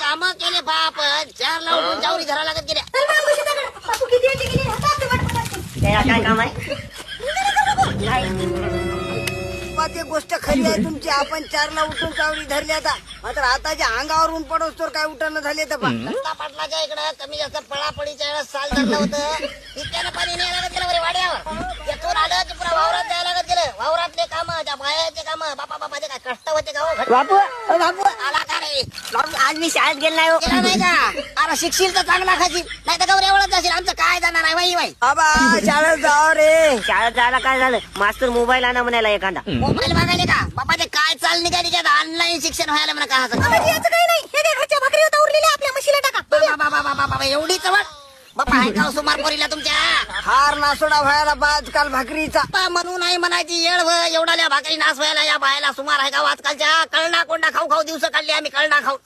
काम केले बाप 4ला उठून चावरी धरावं लागत गेल्या. काय काम आहे? ते गोष्ट खरी आहे तुमची. आपण 4ला उठून चावरी धरली आता, मात्र आताच्या अंगावरून पडोस तर काय उठाणं झाले तर दत्ता पाटलाच्या इकडं कमी जास्त पळापळीच्या वेळेस साल धरलं होतं. त्यानं पाणी न्यायला लागत गेलं बरे वाड्यावर. येथून आलं की पुरा वावरात द्यायला लागत गेलं. वावरातले काम, त्या बायाचे काम, बापाचे काय कष्ट होते का हो? बापू बापू आला का रे? बापू, आज मी शाळेत गेलो नाही हो. गेला नाही का? अरे शिकशील तर चांगला खाशील, नाही तर गौऱ्यावरच जाशील. आमचं काय जाणार आहे बाई बाई. बाबा शाळेत जाव रे. शाळेत जायला काय झालं? मास्तर मोबाईल आणा म्हणायला एखादा. मोबाईल बघायले का? बापाचे काय चाल निघाली की ऑनलाईन शिक्षण व्हायला म्हणा का? असं काही नाही, हे दे घरच्या भाकरी होता उरलेल्या आपल्या म्हशीला टाका. बाबा एवढी चवट बापा आहे का सुमार पोरीला तुमच्या? हार नासोडा व्हायला आजकाल भाकरीचा. बाप्पा म्हणून नाही म्हणायची येळ एवढाल्या भाकरी नाश व्हायला या बायला सुमार आहे का आजकालच्या? कळणा कोंडा खाऊ खाऊ दिवस काढले आम्ही, कळणा खाऊ.